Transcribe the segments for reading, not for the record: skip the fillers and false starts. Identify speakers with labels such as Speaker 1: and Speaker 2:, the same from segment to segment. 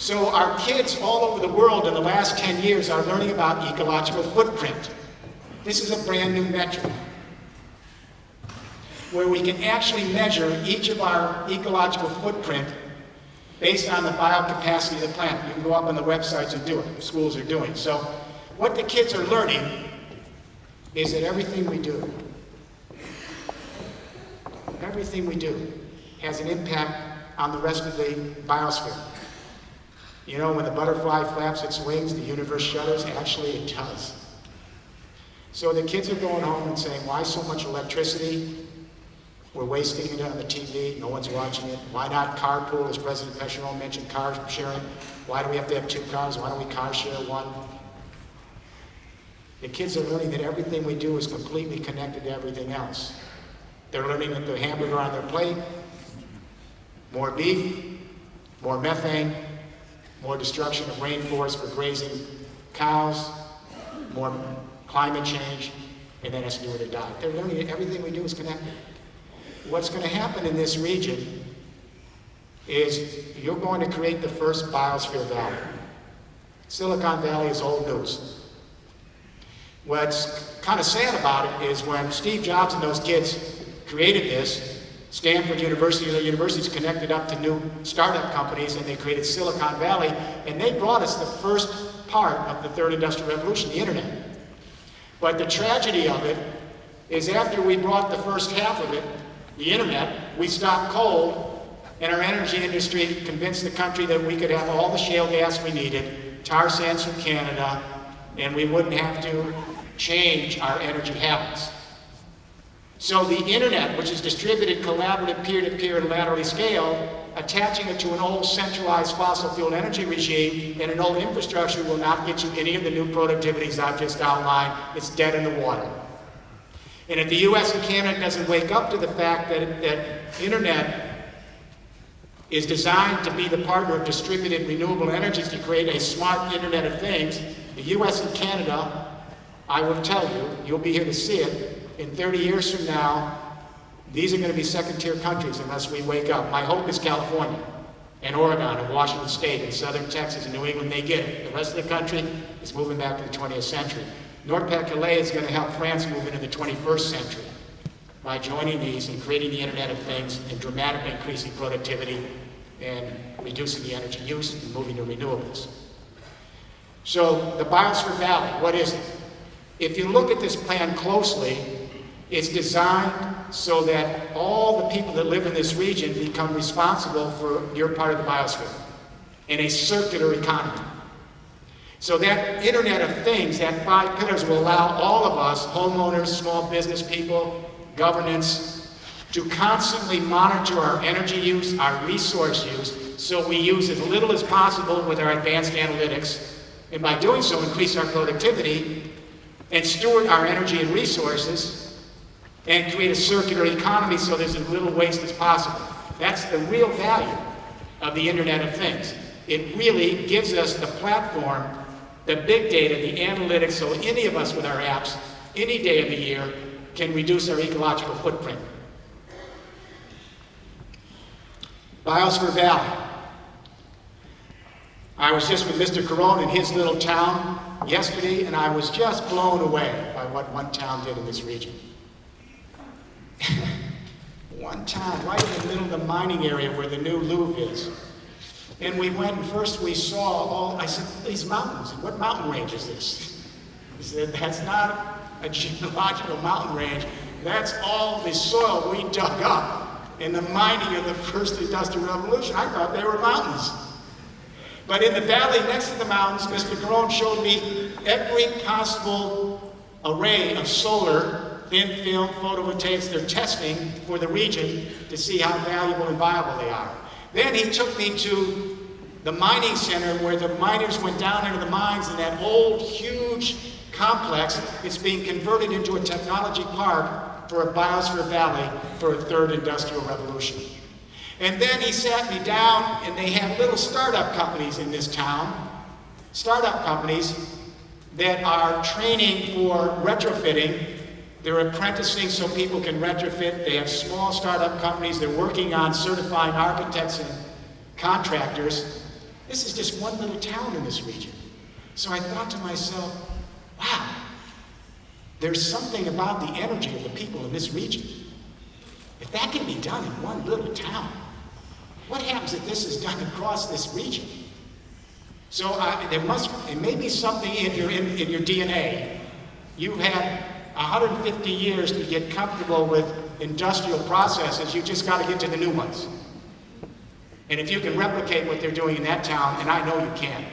Speaker 1: So our kids all over the world in the last 10 years are learning about ecological footprint. This is a brand new metric where we can actually measure each of our ecological footprint based on the biocapacity of the planet. You can go up on the websites and do it. Schools are doing. So what the kids are learning is that everything we do has an impact on the rest of the biosphere. You know, when the butterfly flaps its wings, the universe shudders. Actually, it does. So the kids are going home and saying, why so much electricity? We're wasting it on the TV, no one's watching it. Why not carpool, as President Pecheron mentioned, car sharing? Why do we have to have 2 cars? Why don't we car share 1? The kids are learning that everything we do is completely connected to everything else. They're learning that the hamburger on their plate, more beef, more methane, more destruction of rainforests for grazing cows, more climate change, and that has to do with their diet. They're learning that everything we do is connected. What's going to happen in this region is you're going to create the first biosphere valley. Silicon Valley is old news. What's kind of sad about it is when Steve Jobs and those kids created this, Stanford University, the university's connected up to new startup companies, and they created Silicon Valley, and they brought us the first part of the third industrial revolution, the internet. But the tragedy of it is after we brought the first half of it, the internet, we stopped coal, and our energy industry convinced the country that we could have all the shale gas we needed, tar sands from Canada, and we wouldn't have to change our energy habits. So the internet, which is distributed, collaborative, peer-to-peer, and laterally scaled, attaching it to an old centralized fossil fuel energy regime and an old infrastructure will not get you any of the new productivities I've just outlined. It's dead in the water. And if the US and Canada doesn't wake up to the fact that internet is designed to be the partner of distributed renewable energies to create a smart Internet of Things, the US and Canada, I will tell you, you'll be here to see it, in 30 years from now, these are going to be second-tier countries unless we wake up. My hope is California and Oregon and Washington State and southern Texas and New England, they get it. The rest of the country is moving back to the 20th century. Nord-Pas-de-Calais is going to help France move into the 21st century by joining these and creating the Internet of Things and dramatically increasing productivity and reducing the energy use and moving to renewables. So the Biosphere Valley, what is it? If you look at this plan closely, it's designed so that all the people that live in this region become responsible for your part of the biosphere in a circular economy. So that Internet of Things, that 5 pillars will allow all of us, homeowners, small business people, governance, to constantly monitor our energy use, our resource use, so we use as little as possible with our advanced analytics, and by doing so increase our productivity and steward our energy and resources and create a circular economy so there's as little waste as possible. That's the real value of the Internet of Things. It really gives us the platform, the big data, the analytics, so any of us with our apps, any day of the year, can reduce our ecological footprint. Biosphere Valley. I was just with Mr. Caron in his little town yesterday, and I was just blown away by what one town did in this region. One town, right in the middle of the mining area where the new Louvre is. And we went, and first we saw all, I said, these mountains, what mountain range is this? He said, that's not a geological mountain range, that's all the soil we dug up in the mining of the first industrial revolution. I thought they were mountains. But in the valley next to the mountains, Mr. Caron showed me every possible array of solar, thin film, photovoltaics they're testing for the region to see how valuable and viable they are. Then he took me to the mining center where the miners went down into the mines in that old, huge complex. It's being converted into a technology park for a biosphere valley for a third industrial revolution. And then he sat me down, and they have little startup companies in this town, startup companies that are training for retrofitting. They're apprenticing so people can retrofit. They have small startup companies. They're working on certifying architects and contractors This is just one little town in this region. So I thought to myself, wow, there's something about the energy of the people in this region. If that can be done in one little town, what happens if this is done across this region? So it may be something in your DNA. You've had 150 years to get comfortable with industrial processes. You just got to get to the new ones. And if you can replicate what they're doing in that town, and I know you can,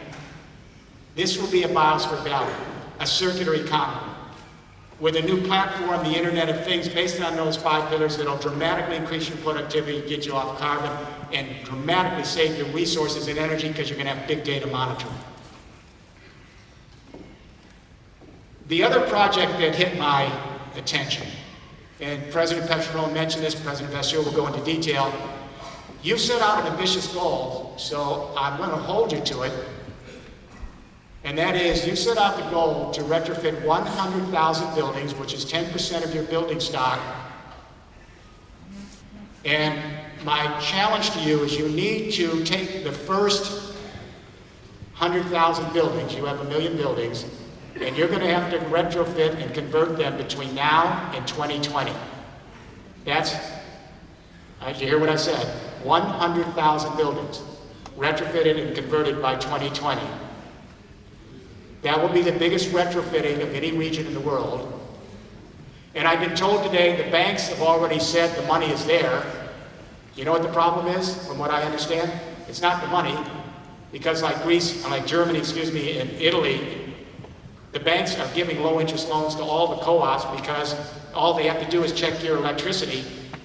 Speaker 1: this will be a Biosphere Valley, a circular economy, with a new platform, the Internet of Things, based on those 5 pillars that'll dramatically increase your productivity, get you off carbon, and dramatically save your resources and energy because you're going to have big data monitoring. The other project that hit my attention, and President Petron mentioned this, President Vasseur will go into detail, you set out an ambitious goal, so I'm going to hold you to it. And that is, you set out the goal to retrofit 100,000 buildings, which is 10% of your building stock. And my challenge to you is you need to take the first 100,000 buildings, you have 1 million buildings, and you're going to have to retrofit and convert them between now and 2020. Did you hear what I said? 100,000 buildings retrofitted and converted by 2020. That will be the biggest retrofitting of any region in the world. And I've been told today the banks have already said the money is there. You know what the problem is, from what I understand? It's not the money, because like Germany, and Italy, the banks are giving low interest loans to all the co-ops because all they have to do is check your electricity,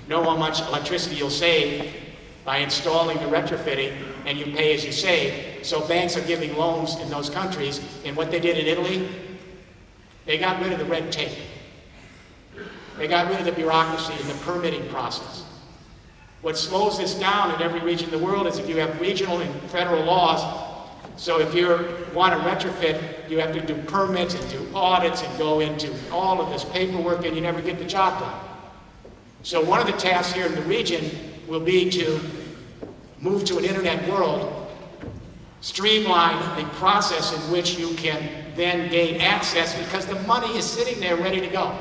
Speaker 1: know how much electricity you'll save by installing the retrofitting, and you pay as you save. So banks are giving loans in those countries, and what they did in Italy, they got rid of the red tape. They got rid of the bureaucracy and the permitting process. What slows this down in every region of the world is if you have regional and federal laws. So if you want to retrofit, you have to do permits and do audits and go into all of this paperwork, and you never get the job done. So one of the tasks here in the region will be to move to an internet world, streamline the process in which you can then gain access, because the money is sitting there ready to go.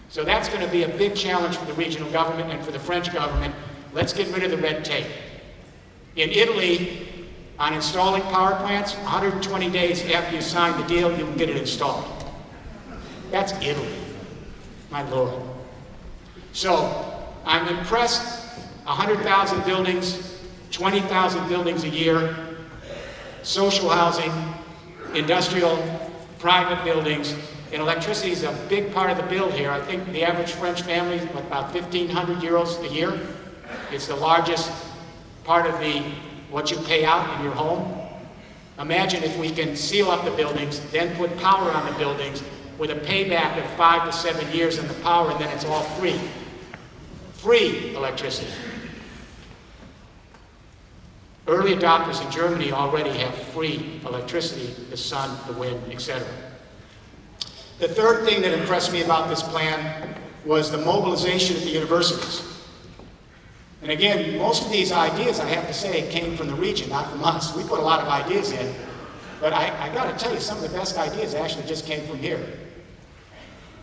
Speaker 1: So that's going to be a big challenge for the regional government and for the French government. Let's get rid of the red tape. In Italy, on installing power plants, 120 days after you sign the deal, you can get it installed. That's Italy, my Lord. So I'm impressed. 100,000 buildings, 20,000 buildings a year, social housing, industrial, private buildings, and electricity is a big part of the bill here. I think the average French family is about 1,500 euros a year. It's the largest part of what you pay out in your home. Imagine if we can seal up the buildings, then put power on the buildings with a payback of 5 to 7 years on the power, and then it's all free. Free electricity. Early adopters in Germany already have free electricity, the sun, the wind, etc. The third thing that impressed me about this plan was the mobilization at the universities. And again, most of these ideas, I have to say, came from the region, not from us. We put a lot of ideas in, but I got to tell you, some of the best ideas actually just came from here.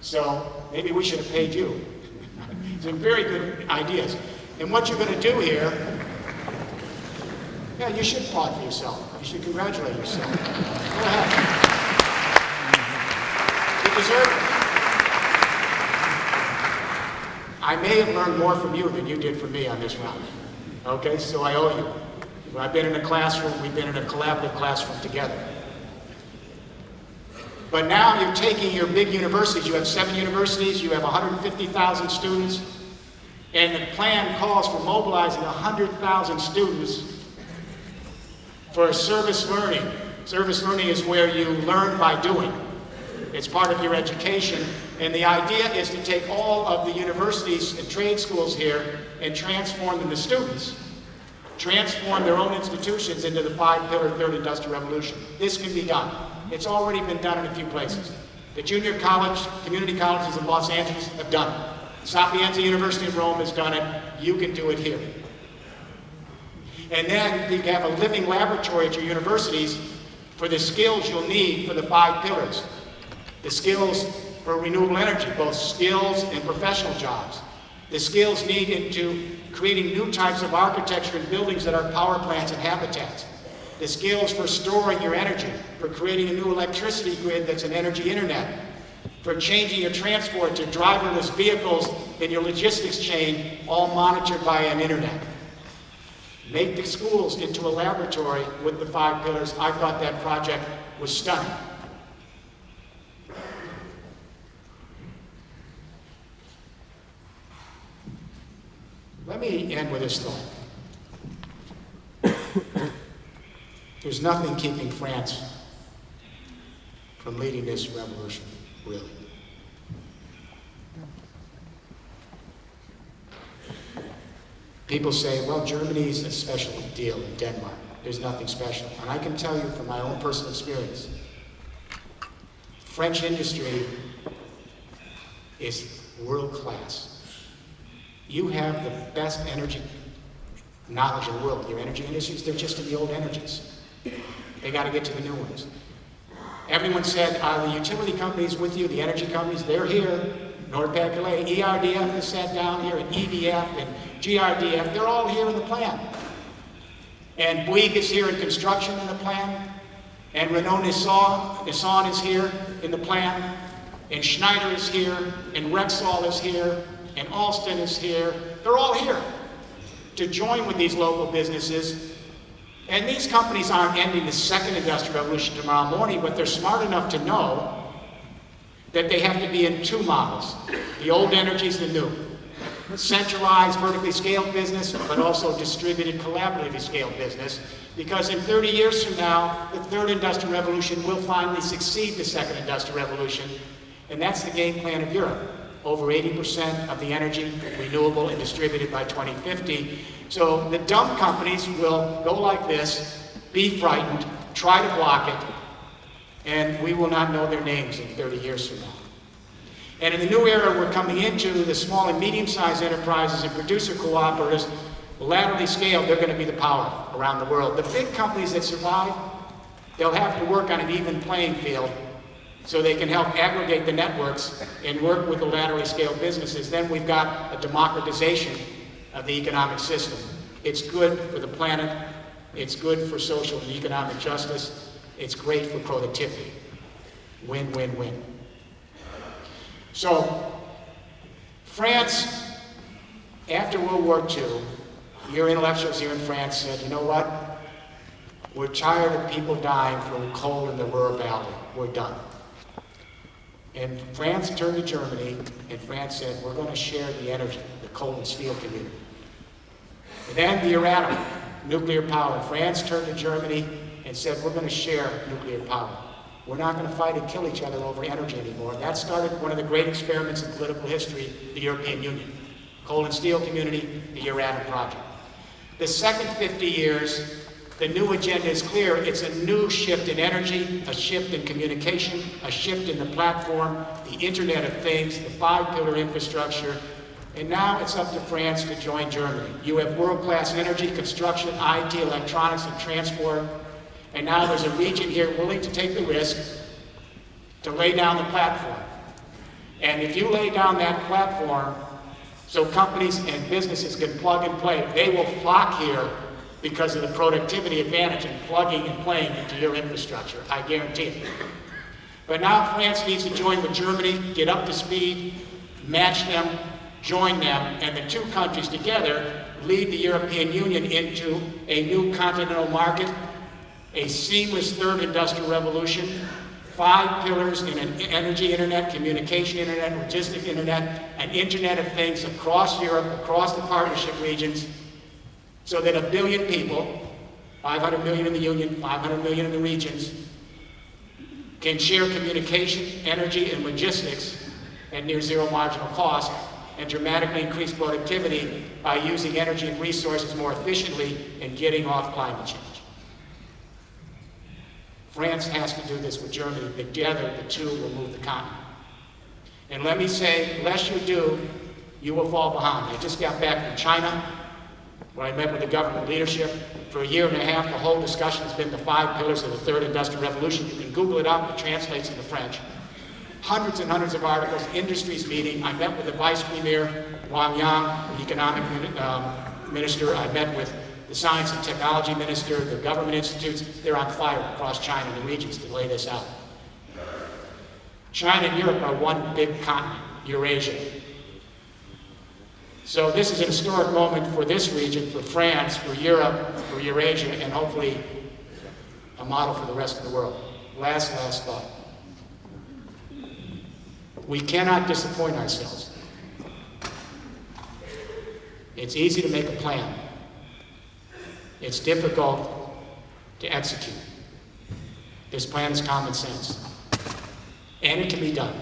Speaker 1: So maybe we should have paid you. Some very good ideas. And what you're going to do here, yeah, you should applaud for yourself. You should congratulate yourself. Go ahead. You deserve it. I may have learned more from you than you did from me on this round. Okay, so I owe you. I've been in a classroom, we've been in a collaborative classroom together. But now you're taking your big universities, you have 7 universities, you have 150,000 students, and the plan calls for mobilizing 100,000 students for service learning. Service learning is where you learn by doing. It's part of your education, and the idea is to take all of the universities and trade schools here and transform them to students, transform their own institutions into the 5-pillar third industrial revolution. This can be done. It's already been done in a few places. The junior college, community colleges in Los Angeles have done it. Sapienza University in Rome has done it. You can do it here. And then you have a living laboratory at your universities for the skills you'll need for the 5 pillars. The skills for renewable energy, both skills and professional jobs. The skills needed to creating new types of architecture and buildings that are power plants and habitats. The skills for storing your energy, for creating a new electricity grid that's an energy internet, for changing your transport to driverless vehicles in your logistics chain, all monitored by an internet. Make the schools into a laboratory with the 5 pillars. I thought that project was stunning. Let me end with this thought. There's nothing keeping France from leading this revolution, really. People say, well, Germany's a special deal in Denmark. There's nothing special. And I can tell you from my own personal experience, French industry is world class. You have the best energy knowledge in the world. Your energy industries, they're just in the old energies. They got to get to the new ones. Everyone said, are the utility companies with you, the energy companies? They're here. Nord-Pas-de-Calais, ERDF is sat down here, and EDF, and GRDF, they're all here in the plan. And Bouygues is here in construction in the plan. And Renault-Nissan is here in the plan. And Schneider is here, and Rexall is here, and Alstom is here. They're all here to join with these local businesses. And these companies aren't ending the second industrial revolution tomorrow morning, but they're smart enough to know that they have to be in 2 models. The old energies, the new. Centralized, vertically scaled business, but also distributed, collaboratively scaled business. Because in 30 years from now, the 3rd industrial revolution will finally succeed the 2nd industrial revolution. And that's the game plan of Europe. Over 80% of the energy renewable and distributed by 2050. So the dumb companies will go like this, be frightened, try to block it, and we will not know their names in 30 years from now. And in the new era we're coming into, the small and medium-sized enterprises and producer cooperatives, laterally scaled, they're going to be the power around the world. The big companies that survive, they'll have to work on an even playing field so they can help aggregate the networks and work with the laterally scaled businesses. Then we've got a democratization of the economic system. It's good for the planet, it's good for social and economic justice, it's great for productivity. Win, win, win. So, France, after World War II, your intellectuals here in France said, you know what? We're tired of people dying from coal in the Ruhr Valley. We're done. And France turned to Germany, and France said, we're going to share the energy, the coal and steel community. And then the Iran, nuclear power. And France turned to Germany and said, we're going to share nuclear power. We're not going to fight and kill each other over energy anymore. That started one of the great experiments in political history, the European Union. Coal and steel community, the Iran project. The second 50 years, the new agenda is clear. It's a new shift in energy, a shift in communication, a shift in the platform, the Internet of Things, the 5-pillar infrastructure. And now it's up to France to join Germany. You have world-class energy, construction, IT, electronics, and transport. And now there's a region here willing to take the risk to lay down the platform. And if you lay down that platform so companies and businesses can plug and play, they will flock here because of the productivity advantage in plugging and playing into your infrastructure, I guarantee it. But now France needs to join with Germany, get up to speed, match them, join them, and the 2 countries together lead the European Union into a new continental market, a seamless 3rd industrial revolution, 5 pillars in an energy internet, communication internet, logistic internet, an Internet of Things across Europe, across the partnership regions, so that 1 billion people, 500 million in the Union, 500 million in the regions, can share communication, energy, and logistics at near zero marginal cost and dramatically increase productivity by using energy and resources more efficiently and getting off climate change. France has to do this with Germany. Together, the 2 will move the continent. And let me say, unless you do, you will fall behind. I just got back from China. where I met with the government leadership. For a year and a half, the whole discussion has been the 5 pillars of the third industrial revolution. You can Google it up, it translates into French. Hundreds and hundreds of articles, industries meeting. I met with the Vice Premier, Wang Yang, the Economic Minister. I met with the Science and Technology Minister, the government institutes. They're on fire across China and the regions to lay this out. China and Europe are one big continent, Eurasia. So this is an historic moment for this region, for France, for Europe, for Eurasia, and hopefully a model for the rest of the world. Last thought. We cannot disappoint ourselves. It's easy to make a plan. It's difficult to execute. This plan is common sense. And it can be done.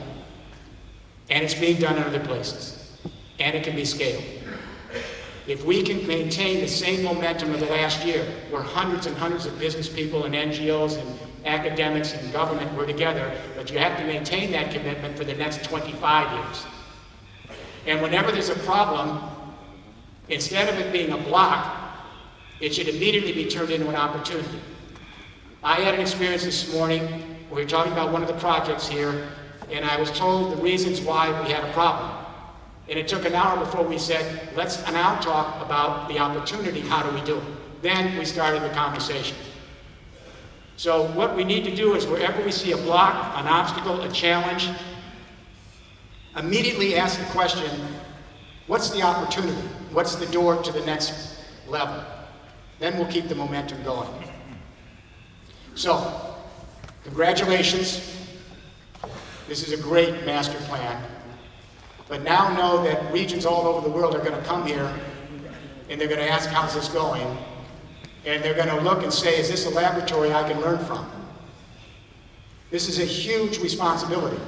Speaker 1: And it's being done in other places. And it can be scaled. If we can maintain the same momentum of the last year, where hundreds and hundreds of business people and NGOs and academics and government were together, but you have to maintain that commitment for the next 25 years. And whenever there's a problem, instead of it being a block, it should immediately be turned into an opportunity. I had an experience this morning. We were talking about one of the projects here, and I was told the reasons why we had a problem. And it took an hour before we said, let's now talk about the opportunity, how do we do it? Then we started the conversation. So what we need to do is wherever we see a block, an obstacle, a challenge, immediately ask the question, what's the opportunity? What's the door to the next level? Then we'll keep the momentum going. So, congratulations. This is a great master plan. But now know that regions all over the world are going to come here and they're going to ask, how's this going? And they're going to look and say, is this a laboratory I can learn from? This is a huge responsibility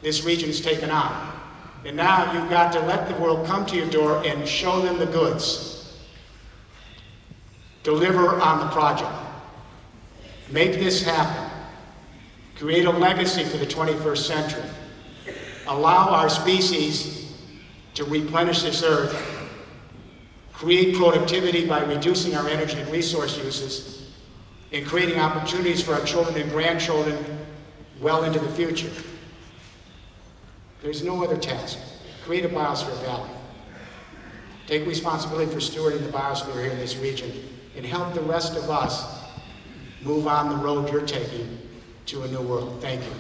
Speaker 1: this region has taken on. And now you've got to let the world come to your door and show them the goods. Deliver on the project. Make this happen. Create a legacy for the 21st century. Allow our species to replenish this earth. Create productivity by reducing our energy and resource uses, and creating opportunities for our children and grandchildren well into the future. There's no other task. Create a biosphere valley. Take responsibility for stewarding the biosphere here in this region, and help the rest of us move on the road you're taking to a new world. Thank you.